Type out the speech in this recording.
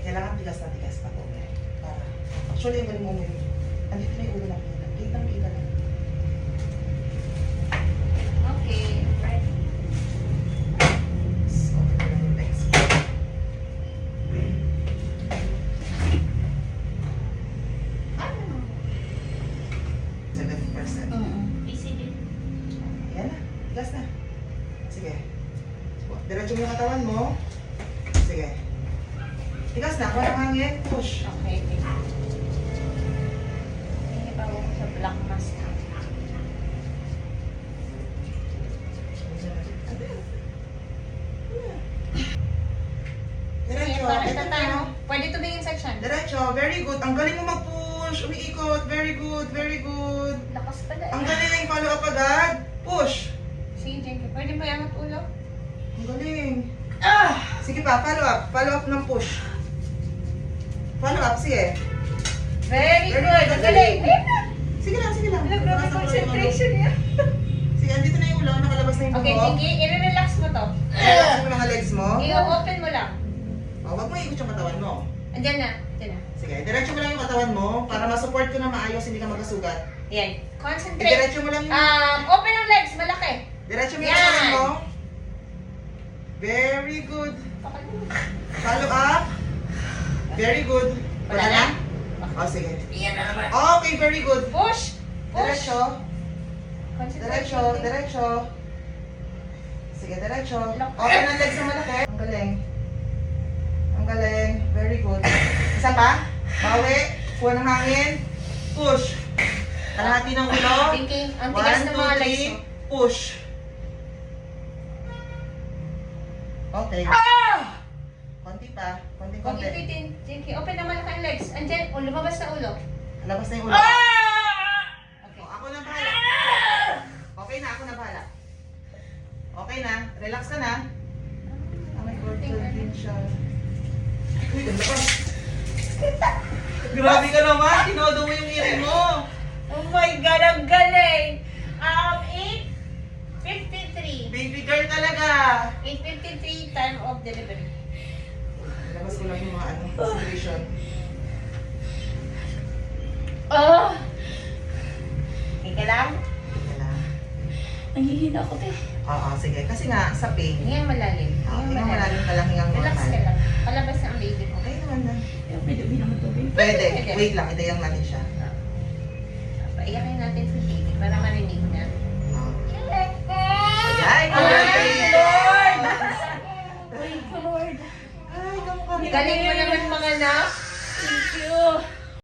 Kailangan tigas pa po. Para, actually, yung galing mo mo yun. Andito na yung ulo na kita. Kita lang. Okay, ready. So, okay lang yung legs. 70%. Easy din. Yan na. Tigas na. Sige. Diretso mo yung katawan mo. Sige. Tigas na. Walang hangin. Push. Okay, okay. Hindi pa ako sa black mask. Diretso. Para Ito sa tayo. Pwede tumingin section. Diretso. Very good. Ang galing mo mag-push. Umiikot. Very good. Very good. Lakas pala Ang eh. galing. Follow up agad. Push. Sige, Jenky. Pwede ba yung ulo? Ang galing. Sige pa. Follow up. Follow up ng push. Follow up. Sige. Very Very good. good. Ang galing. Sige lang. Sige lang. Wala, grabe Nasa ulo yung concentration ano. niya. Sige. Andito na yung ulo. Nakalabas na yung Okay, buhok. Jenky. I-relax mo to. Relax mo mga legs mo. I-open mo lang. Huwag mo ikot yung katawan mo. Andyan na. Andyan na. Sige. Diretso mo lang yung katawan mo para ma-support ko na maayos. Hindi ka magkasugat. Yan. Concentrate. Diretso mo lang yung... Open ang legs. Malaki. Diretso mo yung Yan. katawan mo. Very good. Follow up. Very good. Wala na? Oh, sige. Yan na naman. Okay, very good. Push. Push. Diretso. Concentration. Diretso. Sige, diretso. Open ang legs na malaki. Ang galing. Ang galing. Very good. Isa pa. Bawi. Kuha ng hangin. Push. Kalahati ng ulo. Thinking. Ang tigas ng mga legs mo. Push. Okay. Konti pa. Huwag Konti. ipitin. Jinky, open naman ang legs. Andyan, lumabas na ulo. Labas na yung ulo. Okay. Ako na bahala. Okay na, ako na bahala. Okay na. Relax ka na. Oh my God, din siya. Uy, ganda ka. Grabe ka naman. Tinodo mo yung iri mo. Oh my God, ang galing! 8:53. Baby girl talaga. 8:53 time of delivery. Labas ko lang yung mga situation. Okay ka lang? Wala. Nangihina ako, te. Oo, sige. Kasi nga, sa pain. Hingang malalim. Hingang malalim ka lang, hingang Relax normal. ka lang. Palabas na ang baby mo. Okay naman na. May dumi naman tubig. Pwede. Wait lang, itayang natin siya. Paiyakin natin si baby para marinig na. Ay, congratulations! Lord! Ay, kamukha. Galing mo naman mga anak. Thank you.